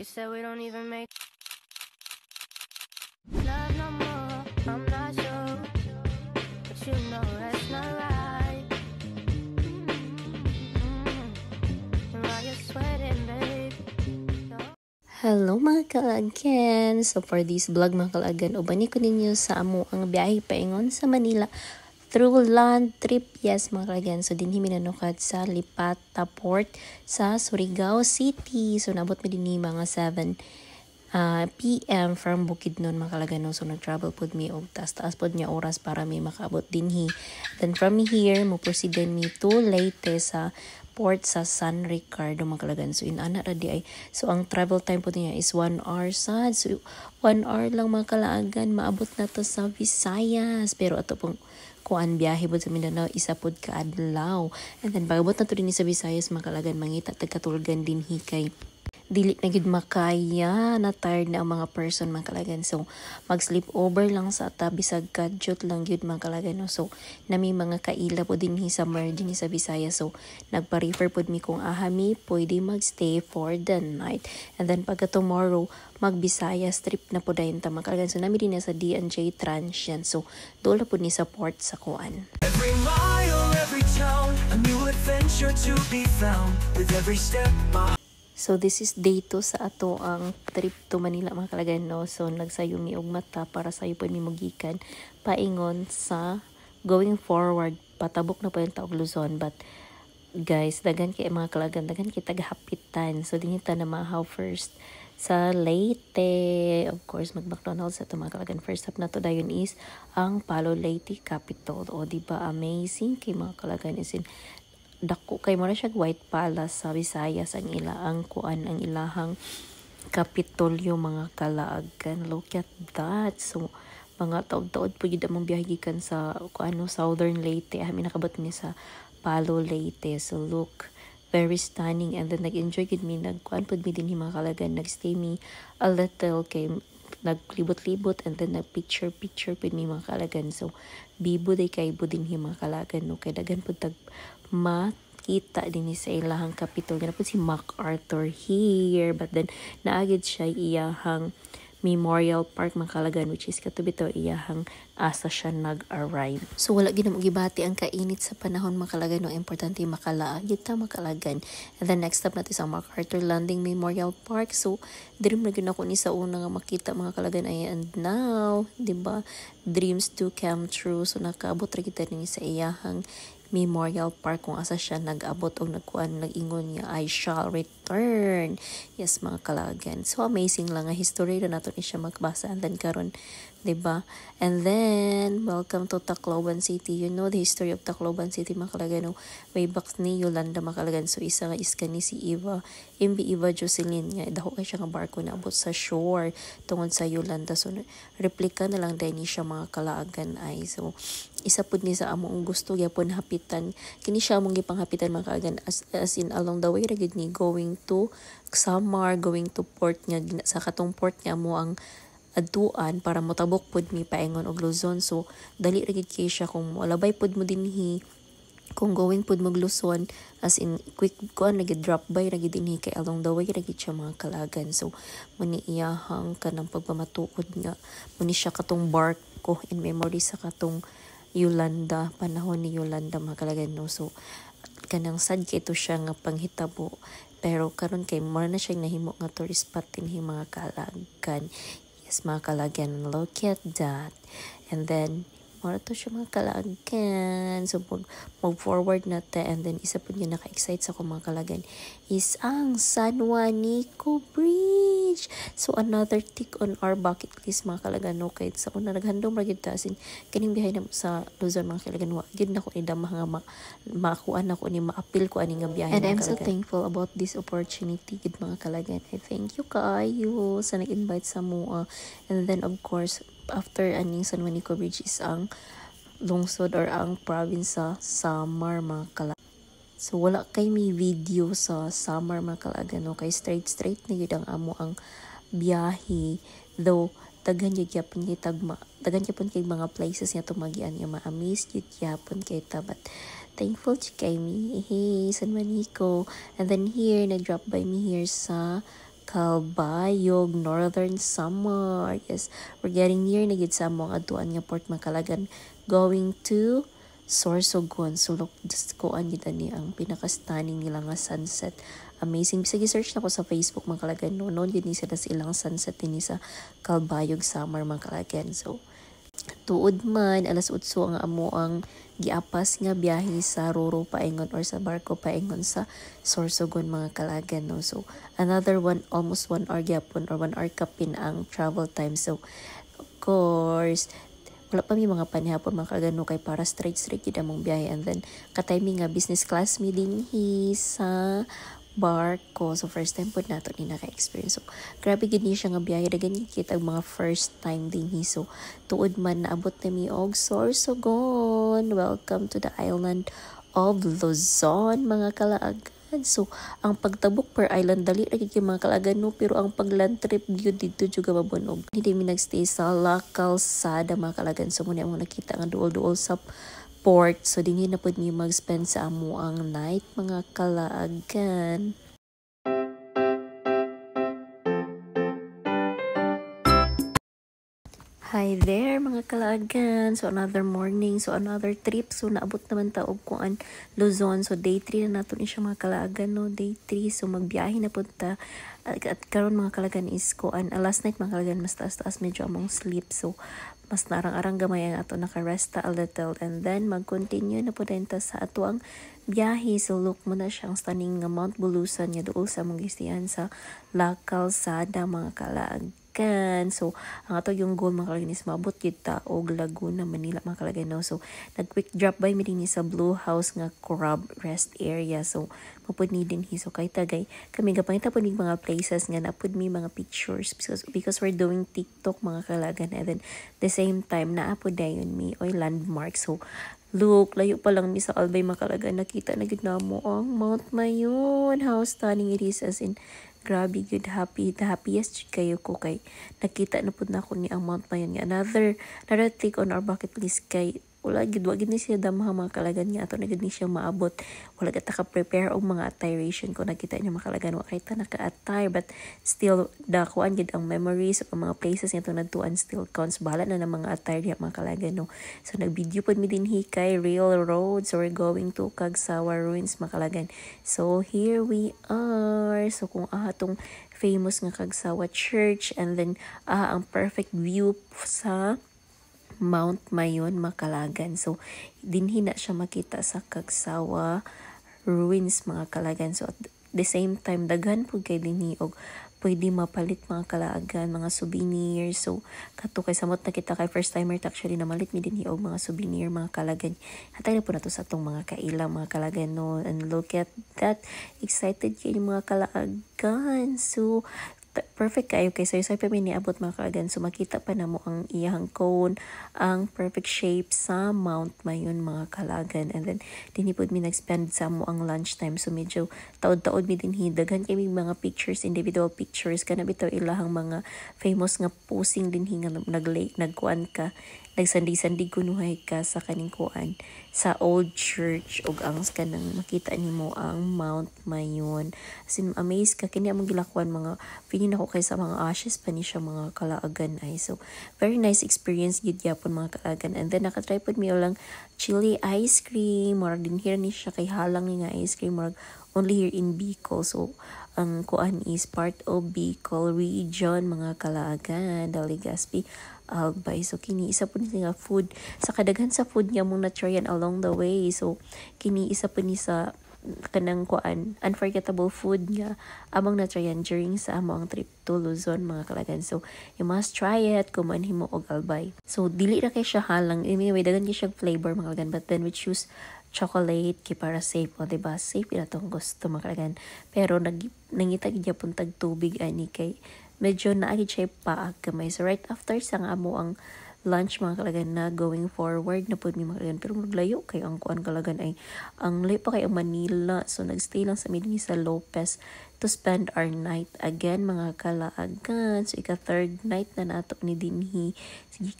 You said we don't even make love no more. I'm not sure, but you know that's not right. Why you sweating, babe? Hello mga kalagyan! So for this vlog mga kalagan, ubani ko ninyo sa amo ang biyahe paingon sa Manila through land trip. Yes mga kalagan, so din minanukad sa Lipata Port sa Surigao City. So nabot mi din ni mga 7 PM from Bukidnon mga kalagan. So nag-travel pod mi og taas pod niya oras para may makaabot dinhi. Then from here mo proceed mi to Leyte sa port sa San Ricardo mga kalagan. So inana ra di ay. So ang travel time po niya is 1 hour sad. So 1 hour lang mga kalagan maabot na to sa Visayas. Pero ato pong kuan biyahe pod sa Mindanao isa pod ka adlaw. And then pagabot na to din sa Visayas mga kalagan mangita tagkatulgan din hikay dili na gid makaya na tired na ang mga person mga kalagan. So mag sleep over lang sa tabi sa gadget lang gyud mga kalagan. No? So nami mga kaila po din sa din sa Visayas. So nagpa-refer pod mi kung ahami pwede magstay for the night. And then pagka tomorrow mag Visayas trip na po dayon ta mga kalagan. So nami din na sa D&J Transient. So dola po ni sa port sa kuan. Every mile, every town, a new adventure to be found. With every step So this is day 2 sa ato ang trip to Manila mga kalagan. No? So nagsayo mi og mata para sayo po mi mugikan paingon sa going forward patabok na po yung taog Luzon. But guys, dagan kay mga kalagan, dagan kay tagahapitan. So dinita na mahaw first sa Leyte. Of course, mag-McDonald's sa mga kalagan. First up na to dayon is ang Palo Leyte Capital. O diba amazing kay mga kalagan is in dako kay mo na siya White Palace sa Visayas ang ang kuan ang ilahang kapitolyo mga kalaagan. Look at that. So mga taod-taod po gid among biyahe gikan sa kuano Southern Leyte. Amin nakabot ni sa Palo Leyte. So look, very stunning. And then nag-enjoy gid mi nagkuan pud mi dinhi mga kalagan. Nagstay mi a little kay naglibot-libot and then nagpicture pud mi mga kalagan. So bibo day kay budinhi mga kalagan no kay dagan pud tag makita din sa ilahang kapitol. Ganun po si MacArthur here. But then, naagid siya iyahang Memorial Park mga kalagan, which is katubi to iyahang asa siya nag-arrive. So, wala ginam gibati ang kainit sa panahon mga kalagan. No? Importante makalaagid ta makalagan. And then, next stop natin sa MacArthur Landing Memorial Park. So, dream na gina ko ni sa una nga makita mga kalagan ay and now, diba? Dreams do come true. So, nakaabot ra kita ni sa iyahang Memorial Park kung asa siya nag-abot o nagkuan nag-ingon niya I shall return. Yes mga kalagan. So amazing lang nga history na nato ni siya magbasa and then karon diba? And then welcome to Tacloban City. You know the history of Tacloban City mga kalagan. No? Way back ni Yolanda mga kalagan. So isa nga is kani si Eva Eva Jocelyn nga daho kay siya nga barko na abot sa shore tungod sa Yolanda. So replika na lang din ni siya mga kalagan ay. So isa pud ni sa among gusto gyapon hapitan kini siya among gipanghapitan mga kaagan as in along the way ra gid ni going to Samar, going to port nga sa katong port nga mo ang adtuan para motabok pud mi paingon og Luzon. So dali ra gid kay siya kung walabay pud mo dinhi kung going pud mo Luzon as in quick kuan ra gid drop by ra gid dinhi kay along the way ra gid siya mga kalagan. So muni iyahang kanang pagpamatukod nga muni siya katong barko in memory sa katong Yolanda, panahon ni Yolanda mga kalagan. No? So, kanang sad kay ito siya nga panghitabo. Pero karon kay mura na siya nahimo nga tourist spot din mga kalagan. Yes, mga kalagan. Look at that. And then, mura to siya mga kalagan. So, move forward na ta. And then, isa po niya naka-excite sa mga kalagan is ang San Juanico Bridge. So, another tick on our bucket list mga kalagan. No? Kahit sa una, naghandom ragid ta. Asin, kaning bihay na sa Luzon mga kalagan. Wagid na ko ni damah nga makuha na ko ni ma-appeal ko ani nga bihay. And I'm so thankful about this opportunity gid mga kalagan. I thank you kaayo sa nag-invite sa mua. And then, of course, after aning San Juanico Bridge is ang lungsod or ang province sa Samar mga kalagan. So wala kay may video sa Samar mga kalagan. No? Kay straight na yun ang amo ang biyahe. Though daghan yun yapon kay daghan yapon kay mga places nga tumagian yung ma-amaze yun yapon kay ta. But thankful kay me. Hey, San Juanico. And then here, nag-drop by me here sa Calbayog, Northern Samar. Yes, we're getting near na gid sa among adtuan nga Port Macalagan, going to Sorsogon. So look, just kuan gid ani ang pinaka-stunning nila nga sunset. Amazing. Sige, search na ko sa Facebook mga Kalagan. Noon yun ni sila sa ilang sunset din sa Calbayog Samar mga Kalagan. So tuod man alas 8 ang amo ang giapas nga biyahe sa Roro paingon or sa barko paingon sa Sorsogon mga Kalagan, no. So another one, almost 1 hour gyapon or 1 hour kapin ang travel time. So of course wala pa mi mga panihapon mga Kalagan, no, kay para straight gid among biyahe. And then ka-timing nga business class mi dinhi sa barko. So first time po nato ni naka-experience. So grabe gid ni siya nga biyahe, dagan kita mga first time din hi. So tuod man naabot na mi og Sorsogon. Welcome to the island of Luzon mga Kalaagan. So ang pagtabok per island dali ra gid mga Kalaagan, no, pero ang pagland trip gyud dito juga mabunog. Hindi mi nagstay sa La Calzada mga Kalaagan. So muna mo nakita nga duol-duol sa port. So dinhi na pud mi mag-spend sa amo ang night mga Kalaagan. Hi there mga Kalaagan. So another morning, so another trip. So naabot naman ta og kuan Luzon. So day 3 na nato ni siya mga Kalaagan, no. Day 3, so magbiyahe na pud ta. At karon mga Kalaagan is kuan last night mga Kalaagan mas taas medyo among sleep. So mas narang-arang gamay ang ato nakaresta a little, and then mag-continue na po din ta sa ato ang biyahe. So look mo na siyang stunning nga Mount Bulusan nga dool sa mong gistihan sa La Calzada mga Kalaagan. So ang ato yung goal mga Kalaagan is mabot kita og Laguna, Manila mga Kalaagan, no. So nag-quick drop by mi dinhi sa Blue House nga crab rest area. So mapud ni dinhi, so kay tagay kami gapangita pud mig mga places nga napud mi mga pictures because we're doing TikTok mga Kalaagan. And then the same time naapod dayon mi oy landmark. So look, layo pa lang mi sa Albay mga Kalaagan, nakita na gid namo ang Mount Mayon. How stunning it is, as in grabe good, happy, the happiest kayo ko kay nakita na pud na ko ni ang Mount Mayon nga another take on our bucket list. Kay wala gid ni siya damha mga Kalaagan nga ato na gid ni siya maabot. Wala gid ta ka prepare og mga attiration ko, nakita niyo mga Kalaagan wa kay ta naka-attire, but still dakuan gid ang memories o mga places nga to nadtuan still counts. Bahala na ng mga attire diha mga Kalaagan, no. So nag-video pod mi dinhi kay Railroad. So we're going to Cagsawa Ruins mga Kalaagan. So here we are. So kung atong famous nga Cagsawa Church, and then ang perfect view sa Mount Mayon mga Kalaagan. So dinhi na siya makita sa Cagsawa Ruins mga Kalaagan. So at the same time daghan pud kay dinhi og pwede mapalit mga Kalaagan, mga souvenirs. So kato kay samot na kita kay first timer actually na malit mi dinhi og mga souvenir mga Kalaagan. Hatay na po nato sa atong mga kaila mga Kalaagan, no. And look at that, excited kayo mga Kalaagan. So perfect kayo kay so pa mi niabot mga Kalaagan. So makita pa namo ang iyang cone, ang perfect shape sa Mount Mayon mga Kalaagan. And then dinhi pud mi nag-spend sa mo ang lunchtime. So medyo taod-taod mi dinhi, daghan kay mga pictures, individual pictures kana bitaw ilahang mga famous nga posing dinhi nga nagkuan ka, nagsandi-sandi kunuhay ka sa kaning kuan sa old church og ang kanang makita nimo ang Mount Mayon. As in, amazed ka kini among gilakuan mga pinin ako kay sa mga ashes pa ni siya mga Kalaagan ay. So very nice experience gid gyapon mga Kalaagan. And then nakatry pod mi lang chili ice cream, murag din here ni siya kay halang ni nga ice cream, murag only here in Bicol. So ang kuan is part of Bicol region mga Kalaagan, Legazpi, Albay. So kini isa po ni nga food sa kadaghan sa food nga mong na-tryan along the way. So kini isa po ni sa kanang kuan unforgettable food nga among na-tryan during sa among trip to Luzon mga Kalaagan. So you must try it kung man himo og Albay. So dili ra kay siya halang, anyway daghan kay siya flavor mga Kalaagan, but then we choose chocolate kay para safe, o diba, safe ina tong gusto mga Kalaagan. Pero nangitag gyapon tag tubig ani kay medyo naagid siya paag kamay. So right after sang amo ang lunch mga Kalaagan na going forward na pud mi mga Kalaagan, pero maglayo kay ang kuan Kalaagan ay ang layo pa kay ang Manila. So nagstay lang sa midini sa Lopez to spend our night again mga Kalaagan. So ika third night na nato ni dinhi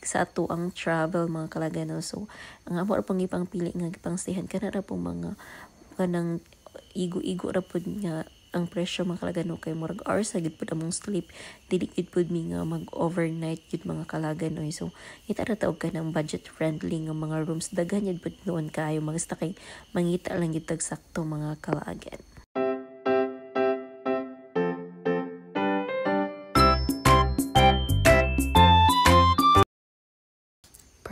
sa ato ang travel mga Kalaagan, no. So ang amo ra pang ipang pili nga gipang stayhan kana ra pong mga kanang igo-igo ra pud nga ang presyo mga kalagano kay murag hours sa gid pud among sleep, dili gid pud mi nga mag overnight gid mga kalagano. So kita ra taog ka ng budget friendly nga mga rooms, daghan yun pud noon kayo magsta kay mangita lang gid tag sakto mga kalagan.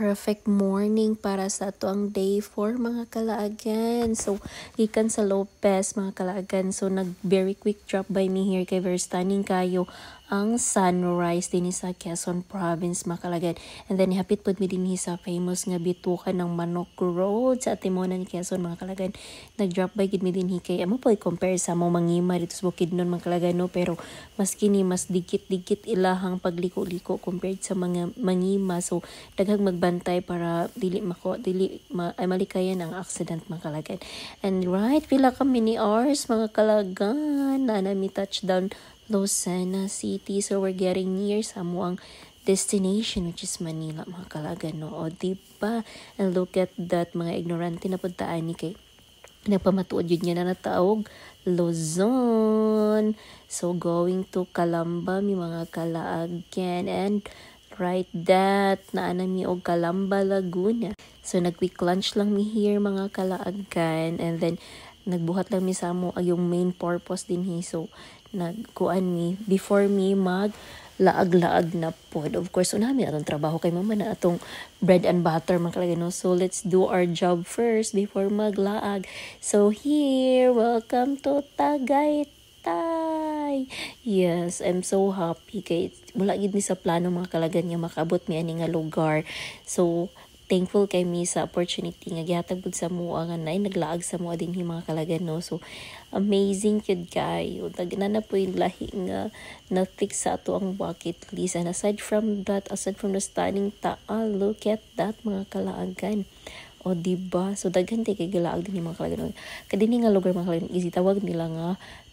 Perfect morning para sa ato ang day 4 mga kalaagan. So, gikan sa Lopez mga kalaagan. So, very quick drop by me here kay very stunning kayo ang sunrise din sa Quezon Province mga kalaagan. And then, hapit po mi din sa famous nga bitukan ng Manok Road sa Timonan, Quezon mga kalaagan. Nag-drop by gid mi din kay amo po i-compare sa mo mangima dito sa Bukidnon mga kalaagan, no? Pero mas kini mas dikit-dikit ilahang pagliko-liko compared sa mga mangima. So, daghang magbantay para malikayan ang accident mga kalagad. And right, pila kami ni hours mga kalagan na nami touchdown Lucena City. So we're getting near sa amuang destination which is Manila mga kalagan, no? O diba? And look at that, mga ignorante na puntaan ni kay nagpamatuod yun niya na nataog Luzon. So going to Calamba mi mga kalaagan, and right that naanami og Calamba, Laguna. So nag-quick lunch lang mi here mga kalaagan, and then nagbuhat lang mi sa mo yung main purpose din hi. So nagkuan mi before mi mag laag-laag na pod. Of course, unami atong trabaho kay mama na atong bread and butter mga kalagay, no? So let's do our job first before maglaag. So here, welcome to Tagaytay. Yes, I'm so happy kay wala gid mi sa plano mga kalagan nga makabot mi ani nga lugar. So thankful kay mi sa opportunity nga gihatag pud sa mua nga nay naglaag sa mua dinhi mga kalagan, no? So amazing kid kayo. Dagna na po yung lahi nga na-fix sa ato ang bucket list. And aside from the stunning Taal, look at that mga kalaagan. O diba? So daghan tay kay galaag din yung mga kalaagan. Kadini nga lugar mga kalaagan, easy tawag nila nga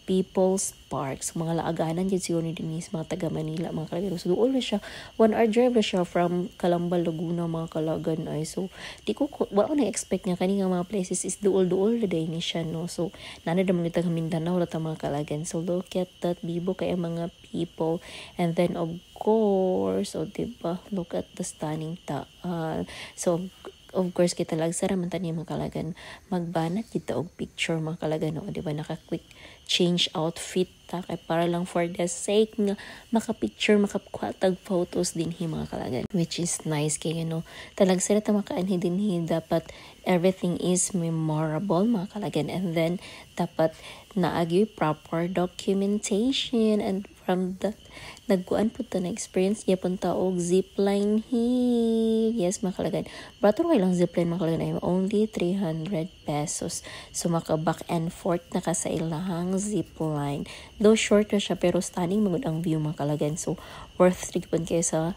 People's Park. So mga laaganan yun siguro ni Denise, mga taga Manila mga kalagano. So doon na siya, 1 hour drive na siya from Calamba, Laguna mga kalagan ay. So di ko wala ko na-expect nga kani nga mga places is duol-duol na day ni siya, no? So nana naman ito ng Mindanao lata mga kalagan. So look at that, bibo kaya mga people. And then of course, so diba, look at the stunning Taal. So of course kita lang sa raman tani mga kalagan magbanat kita og picture mga kalagan, no? Diba naka quick change outfit ta kay para lang for the sake nga maka-picture makakuha tag photos din hi mga kalagan, which is nice kay talag sila ta makaanhi din hi dapat everything is memorable mga kalagan, and then dapat naagi proper documentation. And from that nagkuan po ta na experience yapon ta og zipline hi. Yes mga kalagan, bato lang zipline mga kalagan ay only 300 pesos. So maka back and forth na ka sa ilahang zipline. Though short na siya pero stunning magud ang view mga kalagan. So worth it pun kay sa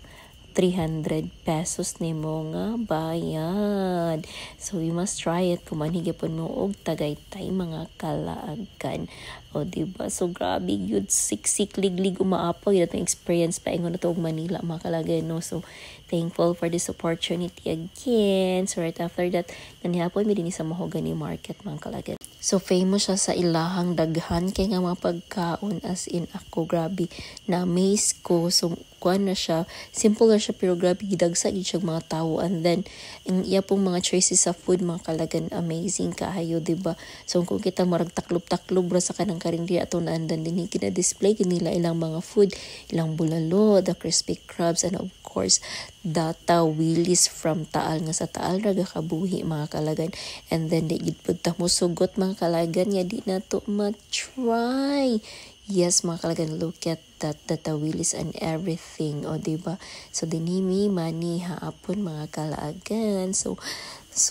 300 pesos nimo nga bayad. So you must try it kung manhigi po mo og Tagaytay mga kalaagan. O diba? So grabe yun, siksik liglig umaapaw yun atong experience pa ingon na to og Manila mga kalaagan, no? So thankful for this opportunity again. So right after that nanihapon mi din sa Mahogany Market mga kalaagan. So famous siya sa ilahang daghan kay nga mga pagkaon, as in ako grabe na amaze ko. So kuan na siya, simple na siya pero grabe gidagsa gid siya mga tao. And then ang iya pong mga choices sa food mga kalagan amazing kaayo, diba? So kung kita marag taklob-taklob ra sa kanang karinderiya ato naandan din kina-display nila ilang mga food, ilang bulalo, the crispy crabs, and of course the tawilis from Taal, nga sa Taal raga kabuhi mga kalagan. And then di gid pud ta mo sugot mga kalagan nga di na to ma-try. Yes mga kalagan, look at that, the tawilis and everything, o diba? So dinimi mani haapon mga kalaagan. So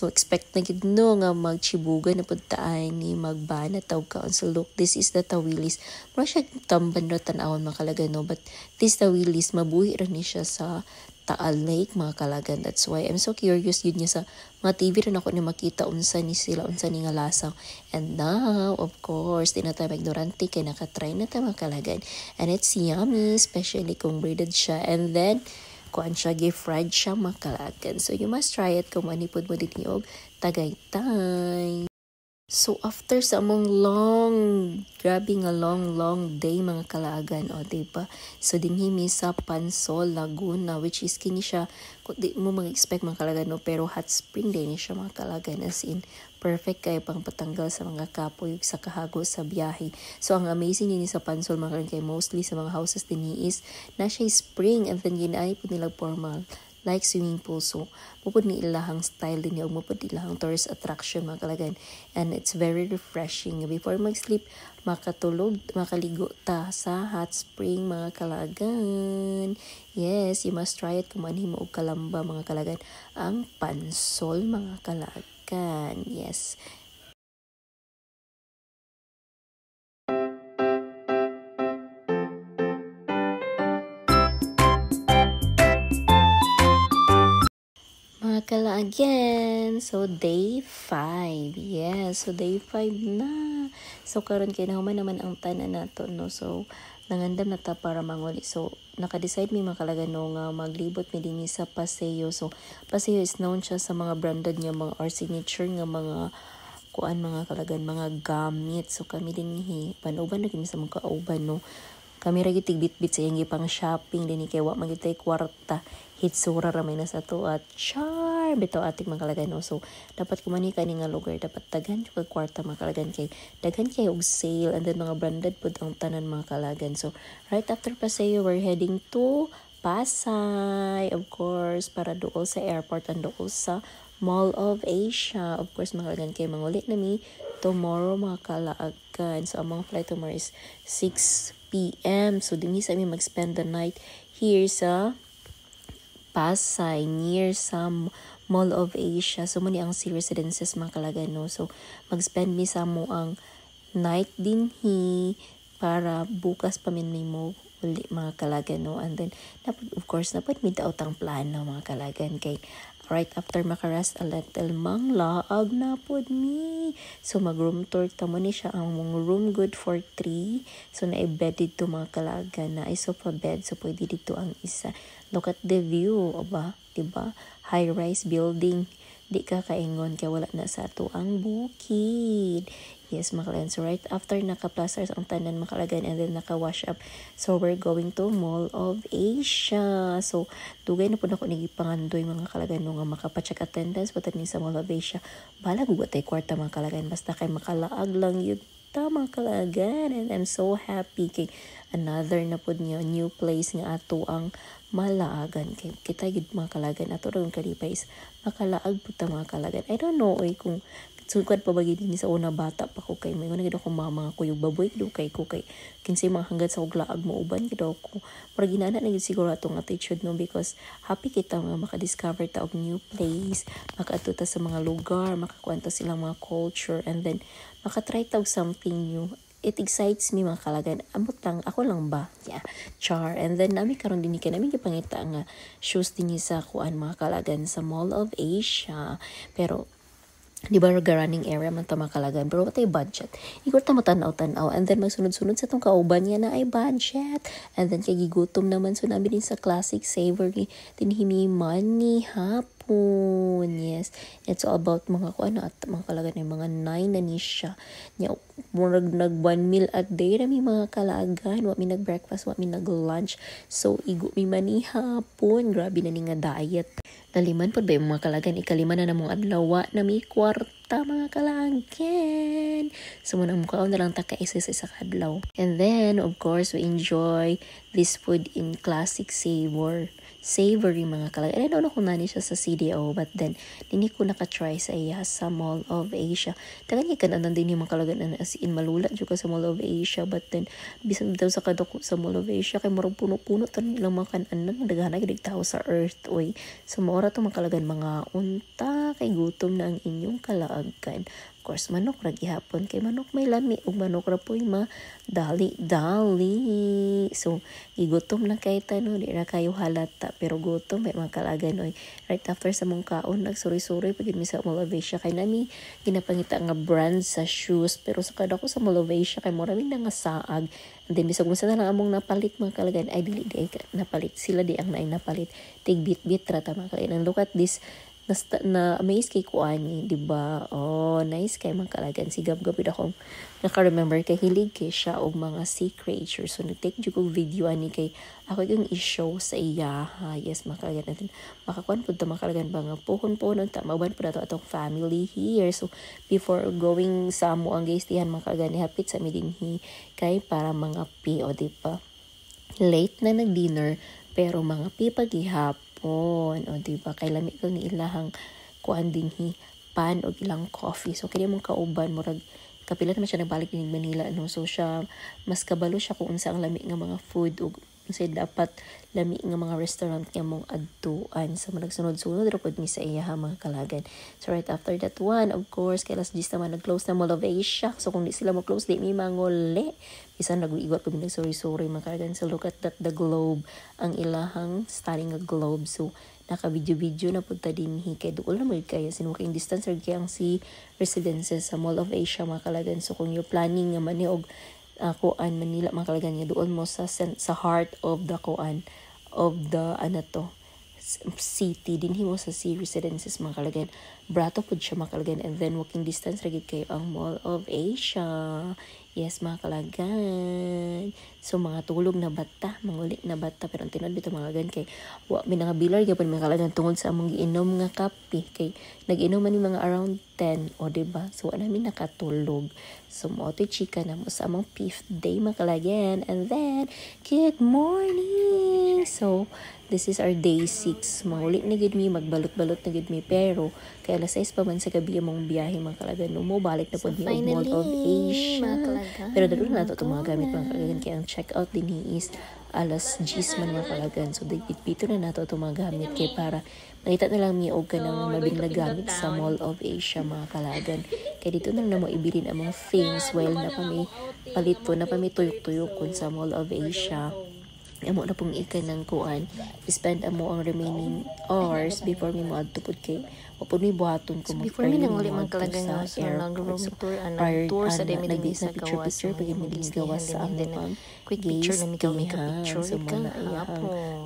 expect na gid no nga magchibugan na pud taan ni magbana taw kaon. So look, this is the tawilis. Mura siya tamban na tan-awon mga kalagan, no? But this tawilis mabuhi ra ni siya sa Taal Lake mga kalagan. That's why I'm so curious yun niya sa mga TV rin ako na makita unsa ni nga lasang. And now of course di na tayo ignorante kay nakatry na tayo mga kalagan, and it's yummy, especially kung breaded siya. And then kuan siya, fried siya mga kalagan. So you must try it kung manipod mo din og Tagaytay. So after sa among grabe nga long day mga kalagan, o diba? So dinhimi sa Pansol, Laguna, which is kini siya, kung di mo mag-expect mga kalagan, no? Pero hot spring din siya mga kalagan, as in, perfect kayo pang patanggal sa mga kapoy sa kahago sa biyahe. So ang amazing din sa Pansol mga kalagan, kay mostly sa mga houses din is, na siya spring, and then ginay po nila formal like swimming pool. So, mupod ni ilahang style din niya, mupod ilahang tourist attraction mga kalagan. And it's very refreshing. Before mag-sleep, makatulog, makaligo ta sa hot spring mga kalagan. Yes, you must try it kung manhimo og kalamba mga kalagan. Ang Pansol mga kalagan. Yes. Mga kalagyan, so day 5, yes, so day 5 na. So karon kay nahuman naman ang tanan nato, no, so nangandam na ta para manguli. So naka-decide mi mga kalagyan, no, nga maglibot mi dinhi sa Paseo. So Paseo is known siya sa mga branded niya mga or signature nga mga kuan mga kalagan, mga gamit. So kami dinhi panuban na kami sa mga kauban, no. Kami ra gitig bit-bit sa iyang gipang shopping dinhi kay wa magitay kwarta. Hitsura ra may nasa to at char bitaw ating mga kalagan, no. So dapat kumani kani nga lugar, dapat daghan jud kag kwarta mga kalagan, kay daghan kay og sale, and then mga branded pud ang tanan mga kalagan. So right after Paseo, we're heading to Pasay, of course, para dool sa airport and dool sa Mall of Asia. Of course mga kalagan, kay mangulit nami tomorrow mga kalaagan. So among flight tomorrow is 6 p.m. So dinhi sa mi mag-spend the night here sa Pasay, near sa Mall of Asia. So muni ang sea residences mga kalagan, no. So mag-spend mi sa mo ang night dinhi para bukas pa min mo uli mga kalagan, no. And then of course napad mi daot ang plano mga kalagan, kay right after makaras a little manglaag na pod mi. So mag-room tour ta mo ni siya, ang mong room good for 3. So na-bed dito mga kalagan, na sofa bed, so pwede dito ang isa. Look at the view, ba? Diba? High-rise building. Di ka kaingon kaya wala na sa ato ang bukid. Yes, makalagan. So right after naka-plasters ang tanan makalagan, and then naka-wash up. So we're going to Mall of Asia. So dugay na po na ko nagipangandoy mga kalagan, nga makapacheck attendance pati ni sa Mall of Asia. Balag ugot ay kwarta mga kalagan, basta kay makalaag lang yun mga kalagan. And I'm so happy kay another na po niya new place nga ato ang malaagan, kay kita gid mga kalagan ato ron kalipay is makalaag po ta mga kalagan. I don't know kung sugad pa ba gid ni sa una bata pa ko, kay may una gid ako mga kuyog baboy gid kay ko, kay kinsay mga hanggat sa uglaag mo uban gid ako. Pero ginana na gid siguro atong attitude, no, because happy kita nga maka-discover ta og new place, makaadto ta sa mga lugar, makakwenta silang mga culture, and then maka-try ta og something new. It excites me mga kalagan. Amot lang, ako lang ba? Yeah, char. And then nami karon din namin gipangita nga shoes din sa kuan mga kalagan sa Mall of Asia. Pero di ba running area man ta mga kalagan, pero watay budget. Igor ta matanaw-tanaw, and then magsunod-sunod sa tong kauban niya na ay budget. And then kay gigutom naman, so namin din sa classic savory tinhimi money hapon. Yes, it's all about mga kuan at mga kalagan ay mga 9 na ni siya. Nya murag nag 1 meal a day na mi mga kalagan, wa mi nag breakfast, wa mi nag lunch. So igo mi mani hapon, grabe na ni nga diet. Naliman po ba yung mga kalagan, ikalima na namong adlaw na may kwarta mga kalagan. So muna mukhaon na lang taka isa sa kadlaw. And then of course we enjoy this food in classic savory mga kalagan. I don't know kung nani siya sa CDO, but then hindi ko naka-try sa iya sa Mall of Asia. Tagan niya kanan din yung mga kalagan, as in malulat juga sa Mall of Asia, but then bisan daw sa kadako sa Mall of Asia kay murag puno-puno tan ilang mga kanan, daghan gid tao sa earth oy. So maura to mga kalagan mga unta, kay gutom na ang inyong kalaagan. Of course, manok ra gihapon, kay manok may lami ug manok ra po'y dali. So igutom na kay tano, di ra kayo halata, pero gutom may mga kalagan oy. Right after sa mong kaon, nagsuri-suri pagid mi sa Mall of Asia, kay nami ginapangita nga brand sa shoes, pero sa kada ko sa Mall of Asia kay mo rami nga saag. And then bisag unsa na lang among napalit mga kalagan, ay dili di napalit, sila di ang napalit. Tig bit-bit ra ta mga kalagan. And look at this na-amaze kay kuani, di ba? Oh, nice kay mga kalagan. Si gab-gabid akong naka-remember kay hilig kay siya og mga sea creature. So, nag-take jud kong video ani kay ako yung i-show sa iya. Yes, mga kalagan natin. Makakuan po ito mga kalagan ba nga puhon-puhon ta maban po na to atong family here. So, before going sa amo ang gaystihan mga kalagan, hapit sa midinhi kay para mga pi, o di ba? Late na nag-dinner, pero mga pi paghihapon. O, diba? Kay lami ko ni ilahang kuan din pan o ilang coffee. So, kaya mong kauban, murag, kapila naman siya nagbalik din Manila, no? So, siya, mas kabalo siya kung unsa ang lami nga mga food o kasi dapat lami nga mga restaurant nga mong adtuan. So, managsunod-sunod, rapod mi sa iya mga kalagan. So, right after that one, of course, kay Las 10 naman nag-close na Mall of Asia. So, kung di sila mo-close, di mi mangole. Bisan nag-iigot kami nag-sorry-sorry mga kalagan. So, look at that, the globe. Ang ilahang stunning nga globe. So, naka-video-video na punta din kay doon na mag kaya sinuking distance or kaya ang si residences sa Mall of Asia mga kalagan. So, kung you're planning nga maniog kuan Manila mga kalagan nga doon mo sa heart of the kuan of the city dinhi mo sa sea residences mga kalagan. Brato pud siya mga kalagan, and then walking distance ragid kayo ang Mall of Asia. Yes mga kalagan. So mga tulog na bata, mangulit na bata, pero ang tinod bitaw mga kalagan kay wa mi nga bilar gyapon mga kalagan tungod sa among giinom nga kape kay nag-inom man ni mga around 10 o diba. So ana mi nakatulog. So mo to chika na mo sa among 5th day mga kalagan, and then good morning. So this is our day 6. Mangulit na gid mi, magbalot-balot na gid mi, pero kay alas 6 pa man sa gabi among biyahe mga kalagan. No mo balik na pud mi og Mall of Asia. Pero dalo na to mga gamit mga kalagan kay ang check out din is alas 10 man mga kalagan. So dito na nato itong mga gamit kay para makita na lang mi og kanang mabingla gamit sa Mall of Asia mga kalagan. Kay dito na mo ibilin ang mga things while na pa may palito na pa may tuyok-tuyok kun sa Mall of Asia. Amo na pong ng kuan, spend amo ang remaining hours before mi moadto pud kay opo ni buhaton ko before mi nang uli man kalagan nga so nag-room tour tour sa demi ni sa gawas pag mi gawas sa among quick picture na mi kami picture sa mga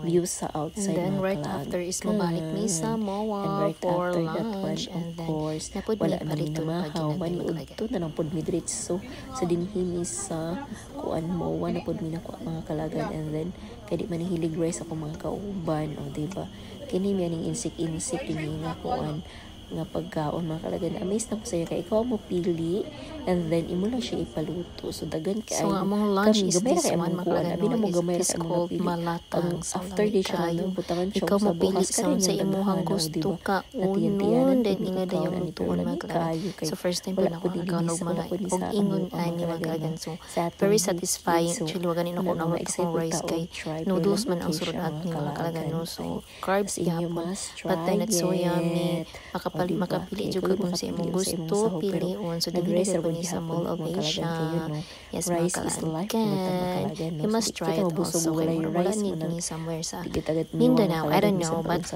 view sa outside. And then right after is mabalik mi sa MOA for lunch, and then napod mi palito mahaw maniud to na lang pod mi diretso sa dinhi mi sa kuan MOA na pod mi na mga kalagan, and then kay di man hilig rice ako mga kauban o diba kini mi aning insik dinhi nga kuan nga pagkaon mga kalagan. Amazed na ko sa'yo kay ikaw mo pili and then imo lang siya ipaluto. So dagan kay so among lunch is this one mga kalagan. Abi na mo gamay ra called malatang. After day siya lang butangan siya ikaw mo pili sa imuhang gusto ka unon then ina da yung tuon mga kalagan. So first time pa na ako nagkanog mga og ingon ani mga kalagan. So very satisfying. Actually wag ganin ako na excited rice kay noodles man ang surod at ni mga kalagan. So carbs yapon but then it's so yummy. Makapili juga kung sa imong gusto piliun. So dili ra ko ni sa Mall of Asia. Yes mga kalagan. You must try it also. Wala ni somewhere sa Mindanao, I don't know, but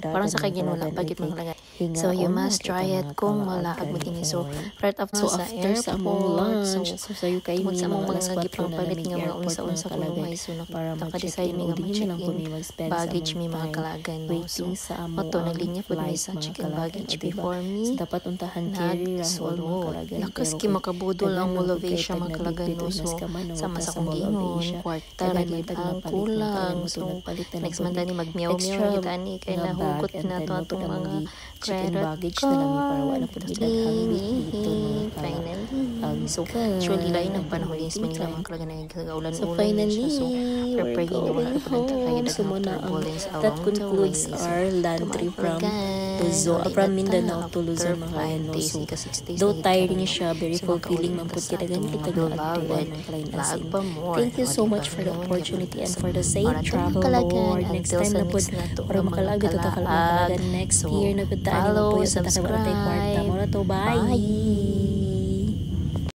parang sa kagyan wala pagit mga kalagan. So you must try it kung malaag mo kini. So right after sa airport, so sayo kay mi mga gipang palit nga mga unsa-unsa ko lumay. So naka-decide mi nga mag-check-in baggage mi mga kalagan. So mato na linya po mi sa check-in baggage before me. So, dapat untahan carry solo. Lakas ki makabudol ang Mall of Asia mga kalagan. So sama sa kong gingon, kwarta lagi ang kulang. So next man tani magmiyaw-miyaw kita ni kay nahugot na to atong mga credit baggage na lang para wala pud finally. So actually lain ang panahon din sa Manila mga kalagan ay gaulan-ulan. So finally, we're going home. So muna that concludes our land trip from Mindanao to Luzon mga ano. So though tiring siya, very fulfilling man pud kita ganit kita gawad ng kalinasin. Thank you so much for the opportunity and for the safe travel, Lord. Next time na pud para makalaga to ta next year na pud tayo po sa tayo kwarta mo na to. Bye.